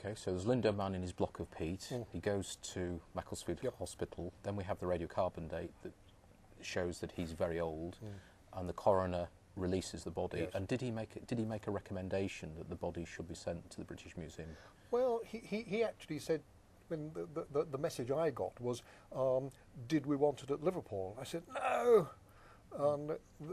Okay, so there's Lindow Man in his block of peat. He goes to Macclesfield Hospital. Then we have the radiocarbon date that shows that he's very old, and the coroner releases the body. Yes. And did he make a recommendation that the body should be sent to the British Museum? Well, he actually said, when the message I got was, did we want it at Liverpool? I said, no. I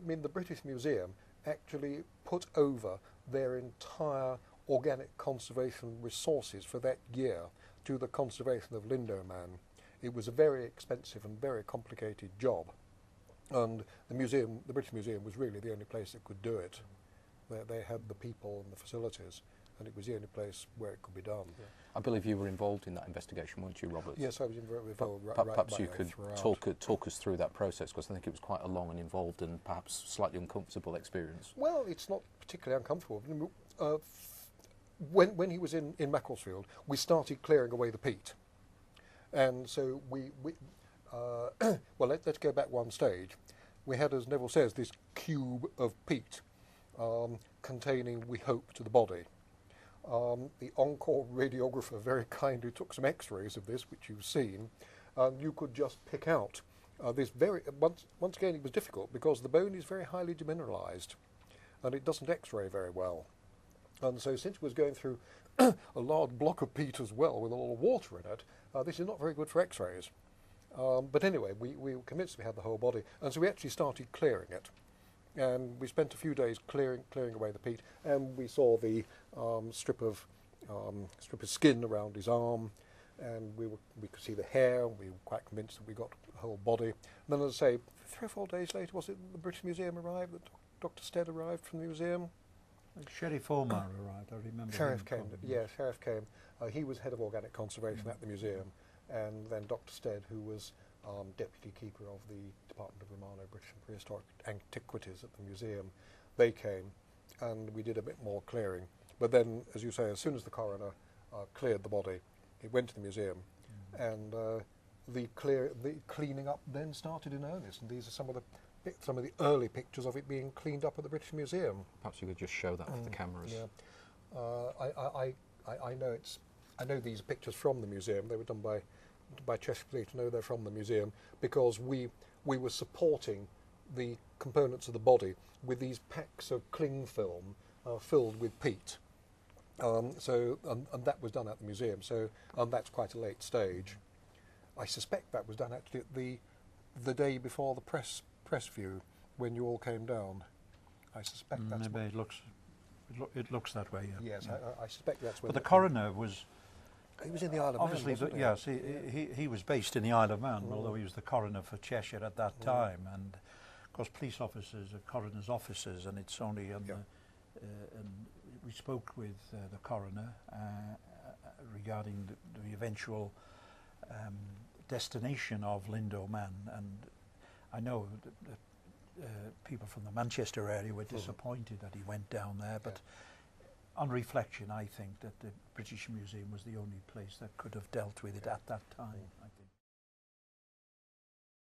mean, the British Museum actually put over their entire organic conservation resources for that year to the conservation of Lindow Man. It was a very expensive and very complicated job, and the British Museum was really the only place that could do it. They had the people and the facilities, and it was the only place where it could be done. Yeah. I believe you were involved in that investigation, weren't you, Robert? Yes, I was involved. Perhaps you could talk us through that process, because I think it was quite a long and involved and perhaps slightly uncomfortable experience. Well, it's not particularly uncomfortable. When he was in Macclesfield, we started clearing away the peat, and so well, let's go back one stage. We had, as Neville says, this cube of peat containing, we hope, to the body. The on-call radiographer very kindly took some X-rays of this, which you've seen, and you could just pick out this very. Once again, it was difficult because the bone is very highly demineralised, and it doesn't X-ray very well. And so, since it was going through a large block of peat as well, with a lot of water in it, this is not very good for X-rays. But anyway, we were convinced we had the whole body, and so we actually started clearing it. And we spent a few days clearing away the peat, and we saw the strip of skin around his arm, and we could see the hair. We were quite convinced that we got the whole body. And then, as I say, 3 or 4 days later, was it the British Museum arrived? That Dr. Stead arrived from the museum. Sheriff Omar arrived. I remember. Sheriff came. Yeah, Sheriff came. He was head of organic conservation at the museum, and then Dr. Stead, who was deputy keeper of the Department of Romano British and Prehistoric Antiquities at the museum. They came, and we did a bit more clearing. But then, as you say, as soon as the coroner cleared the body, it went to the museum, and the cleaning up then started in earnest. And these are some of the early pictures of it being cleaned up at the Britich Museum. Perhaps you could just show that for the cameras. Yeah, I know these pictures from the museum. They were done by Cheshire Fleet. I know they're from the museum because we were supporting the components of the body with these packs of cling film filled with peat. And that was done at the museum. So that's quite a late stage. I suspect that was done actually at the day before the press view when you all came down. I suspect that's maybe it looks that way. Yeah. Yes, I suspect that's when. But the coroner was. He was in the Isle of Man. Obviously, yes, he was based in the Isle of Man, although he was the coroner for Cheshire at that time. And of course, police officers are coroner's officers, and it's only on and we spoke with the coroner regarding the eventual destination of Lindow Man, and I know that people from the Manchester area were disappointed that he went down there, but on reflection, I think that the British Museum was the only place that could have dealt with it at that time.